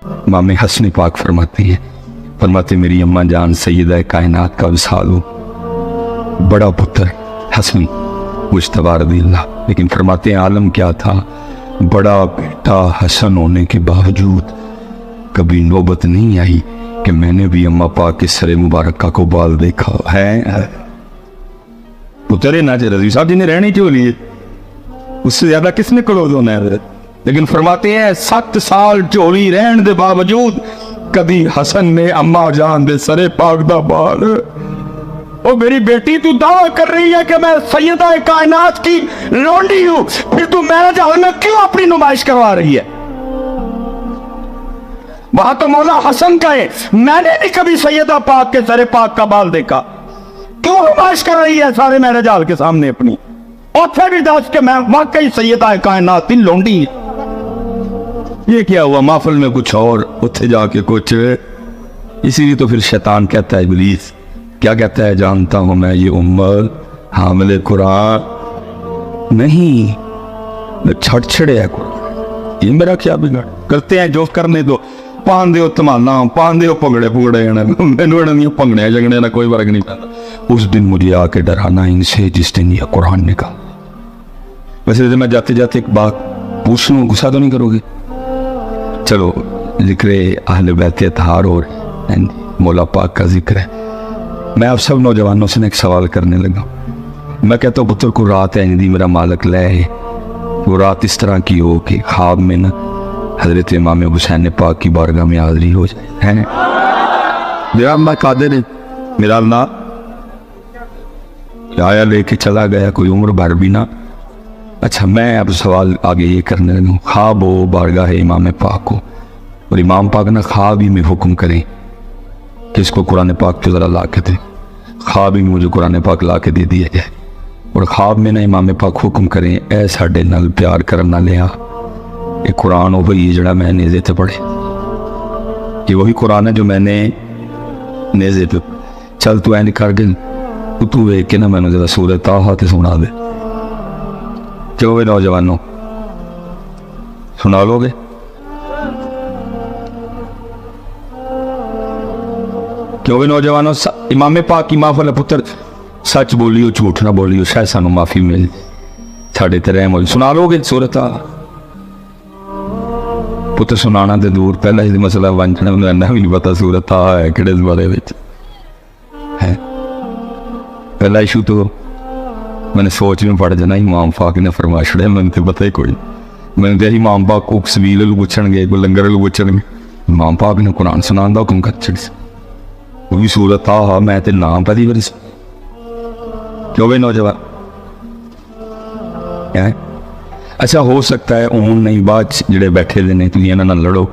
امام حسن پاک فرماتے میری اماں جان سیدہ کائنات کا وصال ہو، بڑا پتر حسن مجتبی رضی اللہ، لیکن فرماتے ہیں عالم کیا تھا، بڑا بیٹا حسن ہونے کے باوجود کبھی نوبت نہیں آئی کہ میں نے بھی اماں پاک کے سر مبارکہ کو بال دیکھا ہے۔ پتر ناجر رضوی صاحب جی نے رہنی کیوں لیے، اس سے زیادہ کس نے کلوز ہونا ہے، لیکن فرماتے ہیں 7 سال چوری رہن دے باوجود کبھی حسن نے اماں جان دے سر پاک دا بال، او میری بیٹی تو دعویٰ کر رہی ہے کہ میں سیدہ کائنات کی لونڈی ہوں، پھر تو میرج ہال میں کیوں اپنی نمائش کروا رہی ہے؟ وہاں تو مولا حسن کا ہے، میں نے نہیں کبھی سیدہ پاک کے سر پاک کا بال دیکھا، کیوں نمائش کر رہی ہے سارے میرج ہال کے سامنے اپنی؟ اور پھر بھی داس کہ میں واقعی سیدہ کائنات کی لونڈی ہے۔ یہ کیا ہوا، محفل میں کچھ اور، اتھے جا کے کچھ، اسی لیے تو پھر شیطان کہتا ہے، ابلیس کیا کہتا ہے، جانتا ہوں میں یہ امت حامل قرآن نہیں، چھڑے ہے قرآن، یہ میرا کیا بگڑ، کرتے ہیں جو کرنے دو، پان دیو تمانا، پان دیو پگڑے میں پنگڑے جگڑے نہ کوئی فرق نہیں پڑتا۔ اس دن مجھے آ کے ڈرانا ان سے جس دن یہ قرآن نکال۔ ویسے میں جاتے جاتے ایک بات پوچھ لوں، غصہ تو نہیں کرو گے؟ چلو ذکر اہل بیت اطہار اور مولا پاک کا ذکر ہے، میں آپ سب نوجوانوں سے ایک سوال کرنے لگا۔ میں کہتا ہوں پتر کو رات ہے دی میرا مالک لے ہے، وہ رات اس طرح کی ہو کہ خواب میں نا حضرت امام حسین پاک کی بارگاہ میں حاضری ہو جائے، ہے میرا اللہ قادر ہے، میرا اللہ آیا لے کے چلا گیا، کوئی عمر بھر بھی نہ۔ اچھا میں اب سوال آگے یہ کرنے لگا، خواب ہو بارگاہ امام پاک ہو، اور امام پاک نہ خواب ہی میں حکم کریں کہ اس کو قرآن پاک تو ذرا لا کے دے، خواب ہی میں مجھے قرآن پاک لا کے دے دیا جائے، اور خواب میں نہ امام پاک حکم کریں اے ساڈے نال پیار کرنا لیا، یہ قرآن ہو بھئی جڑا میں نیزے تے پڑھے، یہ وہی قرآن ہے جو میں نے نیزے پہ، چل تو این کر گل تو ایک کے نا میں نے ذرا سورہ طٰہٰ تے سنا دے، کیوں بھی نوجوانوں سنا لو گے؟ کیوں بھی نوجوانوں امام پاک کی محفل پتر سچ بولیو جھوٹ نہ بولیو، شاید سانو معافی مل ساڈے تے رحم ہوئی، سنا لو گے سورہ طٰہٰ؟ پتر سنانا تے دور، پہلا ہی مسئلہ وانچنا بھی نہیں پتا سورہ طٰہٰ ہے کہڑے بارے وچ ہے، پہلا ایشو تو میں نے سوچ میں پڑھ جانا، امام پاک نے فرما چھڑے، میں نے پتہ ہی کوئی، میں نے امام پاک کو سبیل لو پوچھن گے، کوئی لنگر لو پوچھن گے، امام پاک نے قرآن سنان دا حکم کر چھڑی، وہ بھی سورہ طٰہٰ، میں تے نام پہلی باری کیوں بھائی نوجوان اچھا ہو سکتا ہے اون نہیں، بعد جڑے بیٹھے دے نہیں تھی نہ لڑو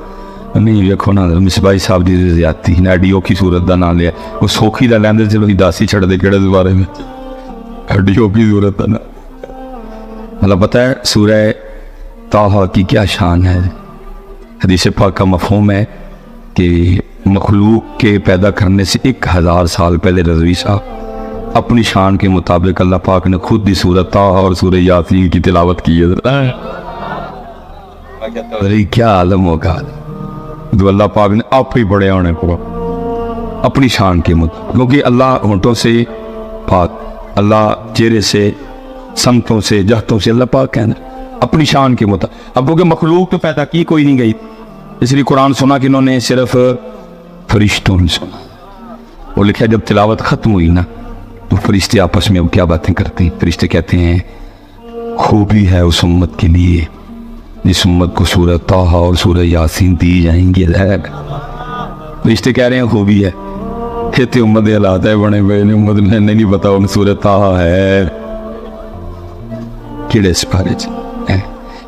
نہیں، ویکھو نا مصباحی صاحب دی زیادتی ایڈیو کی صورت دا نام لیا، وہ سوکھی دا لیندے چلو داسی چھڑ دے کہڑے بارے میں، ایڈیو کی صورت دا نام، مطلب پتہ ہے سورہ طٰہٰ کی کیا شان ہے۔ حدیث پاک کا مفہوم ہے کہ مخلوق کے پیدا کرنے سے 1000 سال پہلے رضوی صاحب اپنی شان کے مطابق اللہ پاک نے خود دی سورہ طٰہٰ اور سورہ یاسین کی تلاوت کی ہے، کیا عالم ہوگا جو اللہ پاک نے آپ ہی بڑے ہونے کو اپنی شان کے مطابق، کیونکہ اللہ ہونٹوں سے پاک، اللہ چہرے سے، سمتوں سے، جہتوں سے اللہ پاک کہنا اپنی شان کے مطابق۔ اب کیونکہ مخلوق تو پیدا کی کوئی نہیں گئی، اس لیے قرآن سنا کہ انہوں نے صرف فرشتوں نے سنا، وہ لکھا جب تلاوت ختم ہوئی نا تو فرشتے آپس میں اب کیا باتیں کرتے ہیں، فرشتے کہتے ہیں خوبی ہے اس امت کے لیے جس امت کو سورہ طٰہٰ اور سورہ یاسین دی جائیں گی، فرشتے کہہ رہے ہیں خوبی ہے، کہتے امت حالات ہے بنے ہوئے امت میں نہیں پتا ان سورہ طٰہٰ ہے کیڑے سپارے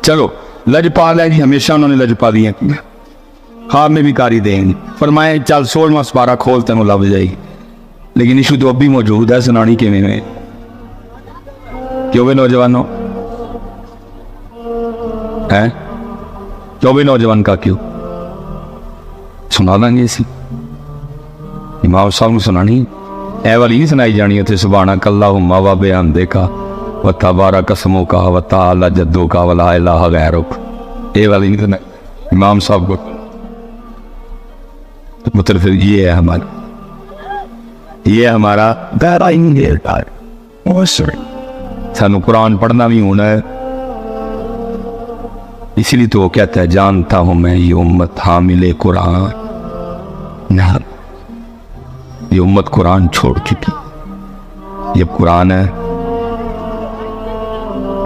چلو لجپال ہے جی، ہمیشہ انہوں نے لجپا دیا، خواب میں بھی کاری دیں گے، فرمائے چل 16واں سپارہ کھول تینوں لب جائے گی، لیکن ایشو تو اب بھی موجود ہے، سنانی کے میں کیوں بھی نوجوانوں کیوں بھی نوجوان کا کیوں سنا دیں گے، اسی امام صاحب نے سنانی اے والی نہیں سنائی جانی اتنے سبحانک اللہم و بحمدک و تبارک اسمک و تعالی جدک و لا الہ غیرک، اے والی نہیں سنائی امام صاحب کو، مطلب پھر یہ ہے ہمارا سانو قرآن پڑھنا بھی ہونا ہے. اسی لیے تو وہ کہتا ہے جانتا ہوں میں یہ امت حامل قرآن نہ، یہ امت قرآن چھوڑ چکی. یہ قرآن ہے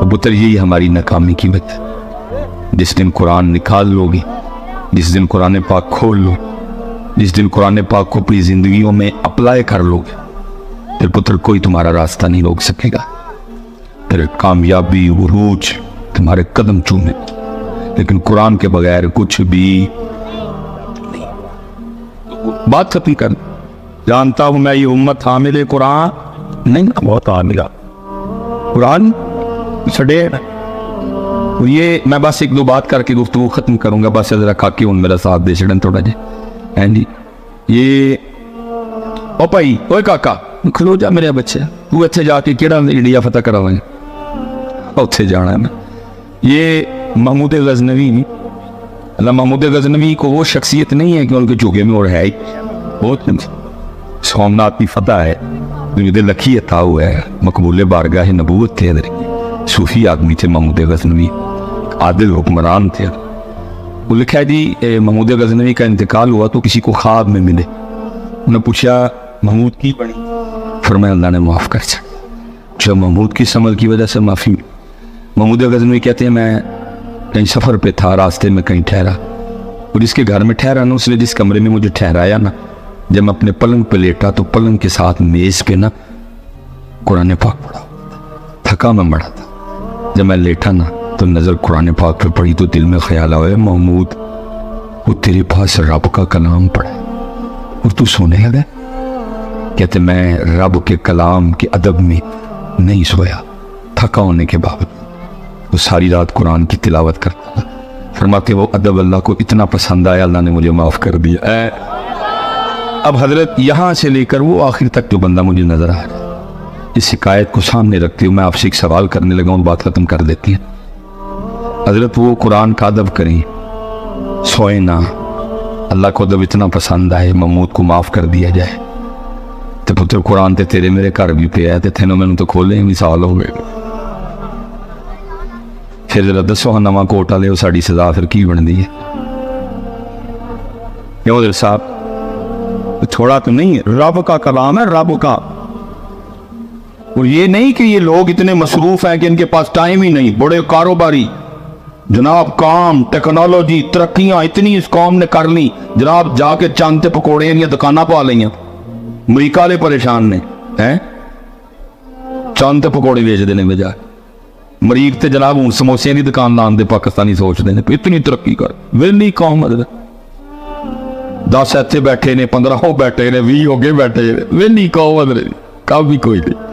پتر، یہی ہماری ناکامی کی وجہ. جس دن قرآن نکال لو گے، جس دن قرآن پاک کھول لو، جس دن قرآن پاک کو اپنی زندگیوں میں اپلائی کر لو گے، پھر پتر کوئی تمہارا راستہ نہیں روک سکے گا. پھر کامیابی عروج تمہارے قدم چومے. لیکن قرآن کے بغیر کچھ بھی نہیں. بات ختم کر. جانتا ہوں میں یہ امت حامل قرآن نہیں، بہت حاملہ قرآن چھڑے. یہ میں بس ایک دو بات کر کے گفتگو ختم کروں گا. بس ذرا کاکی ہوں میرا ساتھ دے چڑھن تھوڑا جی. جی یہ او بھائی، اوے کاکا کھلو جا میرے بچے. تو اتنے جا کے کیڑا انڈیا فتح کراویں؟ اتنے جانا ہے. یہ محمود غزنوی، اللہ محمود غزنوی کو وہ شخصیت نہیں ہے کہ ان کے چوکے میں اور ہے بہت سومنات کی فتح ہے. لکھی تھا وہ ہے مقبول بارگاہ نبوت تھے. صوفی آدمی تھے محمود غزنوی، عادل حکمران تھے. وہ لکھا ہے جی محمود غزنوی کا انتقال ہوا تو کسی کو خواب میں ملے. انہوں نے پوچھا محمود کی بڑی؟ فرمایا اللہ نے معاف کر چھڑ. جو محمود کی عمل کی وجہ سے معافی ملی. محمود غزنوی کہتے ہیں میں کہیں سفر پہ تھا، راستے میں کہیں ٹھہرا، اور جس کے گھر میں ٹھہرا نا، اس نے جس کمرے میں مجھے ٹھہرایا نا، جب میں اپنے پلنگ پہ لیٹا تو پلنگ کے ساتھ میز پہ نا قرآن پاک پڑھا. تھکا میں مڑا تھا. جب میں لیٹا نا تو نظر قرآن پاک پہ پڑی تو دل میں خیال آیا محمود وہ تیرے پاس رب کا کلام پڑھا اور تو سونے لگا. کہتے میں رب کے کلام کے ادب میں نہیں سویا، تھکا ہونے کے باوجود وہ ساری رات قرآن کی تلاوت کرتا تھا. فرماتے وہ ادب اللہ کو اتنا پسند آیا، اللہ نے مجھے معاف کر دیا. اب حضرت یہاں سے لے کر وہ آخر تک جو بندہ مجھے نظر آ رہا ہے، اس شکایت کو سامنے رکھتے ہوئے میں آپ سے ایک سوال کرنے لگا ہوں، بات ختم کر دیتی ہے. حضرت وہ قرآن کا ادب کریں، سوئے نہ، اللہ کو ادب اتنا پسند آئے، محمود کو معاف کر دیا جائے تو پتر قرآن تے تیرے میرے گھر بھی پہ آئے تھے میں نے تو کھولے ہی سال ہو گئے. پھر ذرا دسو ہاں نواں کوٹا لے وہ ساری سزا پھر کی بن دی ہے؟ کیوں حضرت صاحب تھوڑا تو نہیں ہے، رب کا کلام ہے، رب کا. اور یہ نہیں کہ یہ لوگ اتنے مصروف ہیں کہ ان کے پاس ٹائم ہی نہیں. بڑے کاروباری جناب، کام، ٹیکنالوجی، ترقیاں اتنی اس قوم نے کر لی جناب، جا کے چاند تے پکوڑے یا دکانہ پا لیں. امریکہ والے پریشان نے چاند تے پکوڑے بیچ دینے بجائے. مریخ تے جناب ہوں سموسے کی دکان لان دے پاکستانی سوچتے ہیں اتنی ترقی کر. ویلی قوم، 10 ایتھے بیٹھے نے، 15 ہو بیٹھے نے، 20 ہو کے بیٹھے نے. ویلی قوم کب بھی کوئی نہیں.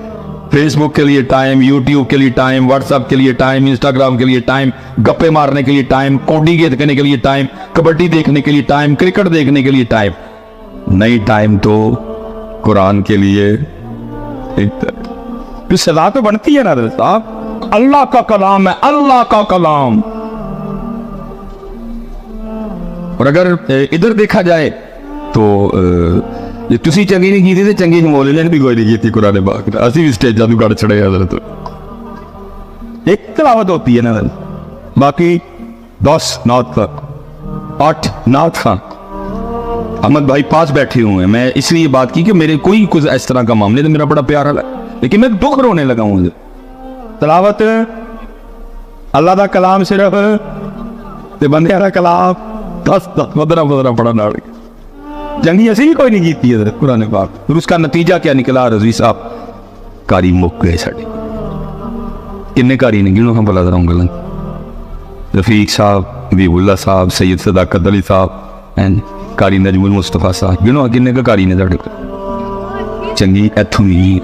فیس بک کے لیے ٹائم، یوٹیوب کے لیے ٹائم، واٹس ایپ کے لیے ٹائم، انسٹاگرام کے لیے ٹائم، گپے مارنے کے لیے ٹائم، کوڈی دیکھنے کے لیے ٹائم، کبڈی دیکھنے کے لیے ٹائم، کرکٹ دیکھنے کے لیے ٹائم نہیں. ٹائم تو قرآن کے لیے. سزا تو بنتی ہے نا صاحب، اللہ کا کلام ہے، اللہ کا کلام. اور اگر ادھر دیکھا جائے تو تسی چنگی نہیں کی تھی چنگی مولوی نے بھی کوئی نہیں کی تھی قرآن پاک. اسی بھی اسٹیجاں تو گڑ چڑھے حضرت. ایک تلاوت ہوتی ہے نا، باقی 10 نعت تک 8 نعت خان. احمد بھائی پاس بیٹھے ہوئے ہیں، میں اس لیے بات کی کہ میرے کوئی کچھ اس طرح کا معاملے تو میرا بڑا پیارا ہے، لیکن میں دکھ رونے لگا ہوں. تلاوت اللہ دا کلام صرف تے بندے دا کلام 10 15 پڑھا نہ جنگی اسی بھی کوئی نہیں کی تھی حضرت قرآن پاک. پھر اس کا نتیجہ کیا نکلا رضوی صاحب؟ کاری مک گئے ساڑھے. کنے کاری نے گنوں ہم بلا دراؤں گلن، رفیق صاحب، حبیب اللہ صاحب، سید صداقت علی صاحب، کاری نجم المصطفیٰ صاحب، گنوں کنے کا کاری نے ساڑھے چنگی ایتھوں نہیں.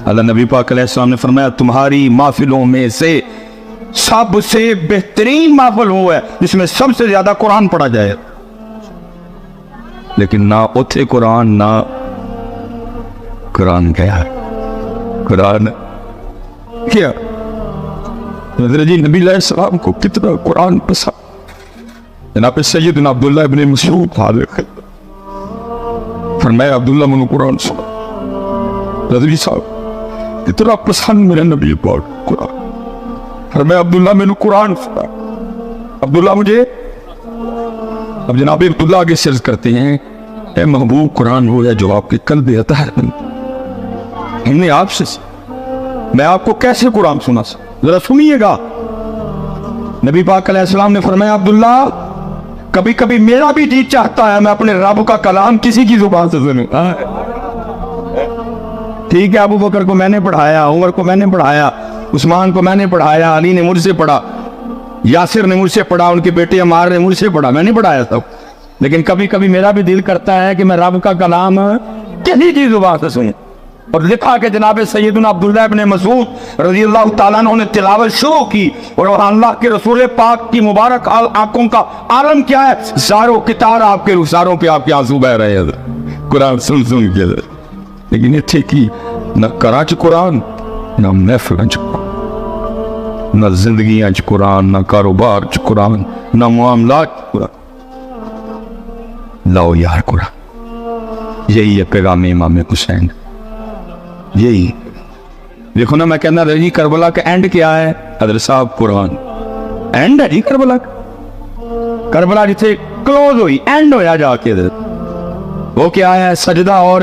اللہ نبی پاک علیہ السلام نے فرمایا تمہاری محفلوں میں سے سب سے بہترین محفل وہ ہے جس میں سب سے زیادہ قرآن پڑھا جائے. لیکن نہ اتھے قرآن، نہ قرآن کیا ہے، قرآن کیا. حضرت جی نبی علیہ السلام کو کتنا قرآن پسند. جناب سیدنا عبداللہ ابن مسعود حاضر فرمایا عبداللہ میں نے قرآن سنا. رضوی صاحب اتنا پسند میرے نبی پاک قرآن. فرمایا عبداللہ میں نے قرآن سنا. عبداللہ مجھے اب جناب عبداللہ آگے سرز کرتے ہیں اے محبوب قرآن ہو یا جو آپ کے قلب اطہر ہم نے آپ سے میں آپ کو کیسے قرآن سنا ذرا سنیے گا. نبی پاک علیہ السلام نے فرمایا عبداللہ کبھی کبھی میرا بھی جی چاہتا ہے میں اپنے رب کا کلام کسی کی زبان سے سنوں. ٹھیک ہے ابو بکر کو میں نے پڑھایا, عمر کو میں نے پڑھایا, عثمان کو میں نے پڑھایا, علی نے مجھ سے پڑھا, یاسر نے مجھ سے پڑھا, ان کے بیٹے عمار نے مجھ سے پڑھا, میں نے پڑھایا سب. لیکن کبھی کبھی میرا بھی دل کرتا ہے کہ میں رب کا کلام کسی کی زبان سے سنوں. اور لکھا کہ جناب سیدنا عبداللہ ابن مسعود رضی اللہ تعالیٰ عنہ نے تلاوت شروع کی اور اللہ کے رسول پاک کی مبارک آنکھوں کا عالم کیا ہے, زاروں کتار آپ کے رخساروں پہ آپ کے آنسو بہ رہے ہیں قرآن سن سن کے. لیکن اتھے کی نہ کراچ قرآن نہ محفل قرآن نہ زندگیاں قرآن نہ کاروبار قرآن نہ معاملات قرآن. لاؤ یار قرآن, یہی ہے پیغام امام حسین. یہی دیکھو نا میں کہنا رہی کربلا کا اینڈ کیا ہے حضرت صاحب قرآن. اینڈ ہے جی کربلا کا, کربلا جسے کلوز ہوئی اینڈ ہویا جا کے وہ کیا ہے سجدہ. اور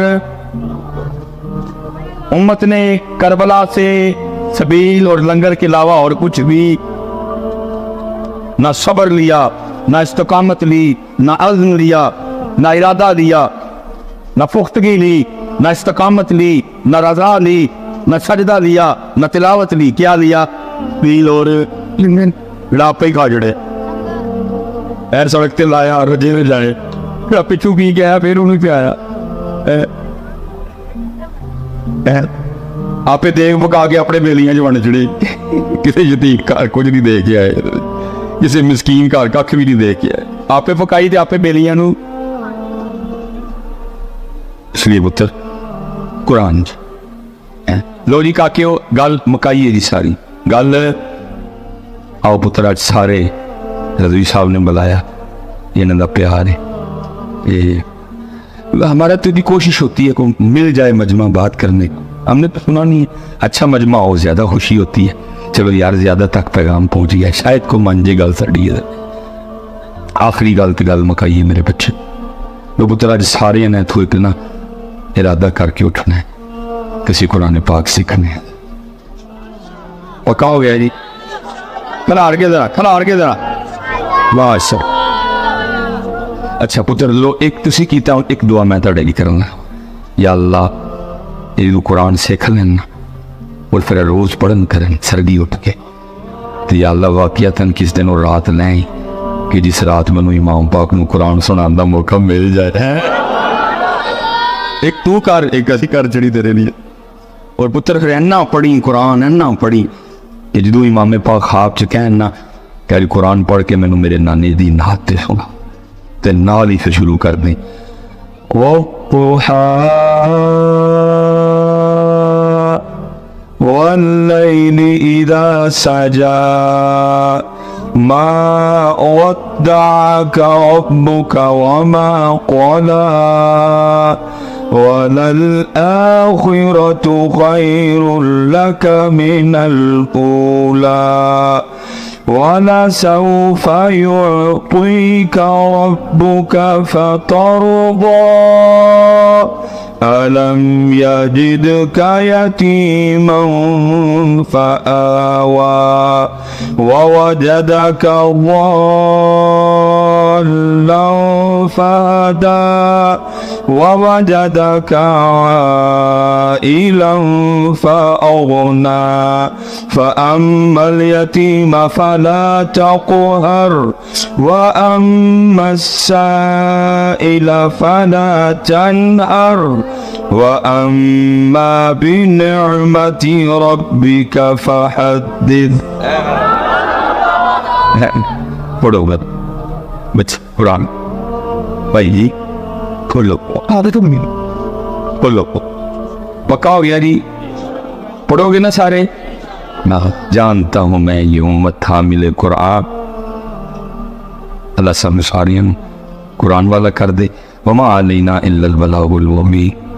امت نے کربلا سے سبیل اور لنگر کے علاوہ اور کچھ بھی نہ صبر لیا, نہ استقامت لی, نہ عزم لیا, نہ ارادہ لیا, نہ پختگی لی, نہ استقامت لی, نہ رضا لی, نہ سجدہ لیا, نہ تلاوت لی. کیا لیا؟ پیل اور بڑھاپے ہی کھا جڑے ایر سڑک تے لایا رجے میں جائے پچھو کی گیا پھر انہوں پہ آیا آپ دیکھ پکا کے اپنے بیلیاں جوانے چڑے کسی یتیم گھر کچھ نہیں دے کے آئے, کسی مسکین گھر کھ بھی نہیں دے کے آئے, آپ پکائی تے آپ بیلیاں نو. اس لیے پتر قرآن لو جی کاکیو گل مکائیے جی ساری گل. آؤ پتر آج سارے رضوی صاحب نے بلایا, یہ انہوں دا پیار ہے. یہ ہمارا تو بھی کوشش ہوتی ہے کہ مل جائے مجمع بات کرنے کو. ہم نے تو سنا نہیں ہے, اچھا مجمع ہو زیادہ خوشی ہوتی ہے. چلو یار زیادہ تک پیغام پہنچ گیا, شاید کو منجے گل سڑی ہے. آخری گل تو گل مکائیے میرے بچے. لو پتر آج سارے نے تو ایک نا ارادہ کر کے اٹھنا ہے, کسی قرآن پاک سیکھنے ہیں. پکا ہو گیا جی, کھلار کے ذرا, کھلار کے ذرا. واہ سر اچھا پتر لو ایک تسی کیتا ہوں, ایک دعا میں تڑے گی کرنا. یا اللہ یہ قرآن سیکھ لینا اور پھر روز پڑھن کرن سردی اٹھ کے. تو یا اللہ واقعتاً کس دن اور رات لیں کہ جس رات میں امام پاک نو قرآن سنان دا موقع مل جائے. ایک تو کر ایک اسی کر چڑی تیرے لیے. اور پتر پھر اینا پڑھی قرآن, اینا پڑھی کہ جدو امام پاک خواب چ کہنا کہ قرآن پڑھ کے مینوں میرے نانے دی نعت تے سنا تے نال ہی پھر شروع کر دیں. واللیل اذا سجا ما ودعك ربك وما قلى وللآخرة خير لك من الأولى ولسوف يعطيك ربك فترضى ألم يجدك يتيما فآوى ووجدك ضالا فهدى ووجدك عائلا فأغنى فأما اليتيم فلا تقهر وأما السائل فلا تنهر وأما بنعمة ربك فحدث. پڑھو بچ قرآن بھائی جی کھولو کھولو پکا ہو گیا جی. پڑھو گے نا سارے؟ میں جانتا ہوں میں یہ امت حامل قرآن. اللہ سب ساریاں قرآن والا کر دے. وما علینا الا البلاغ المبین.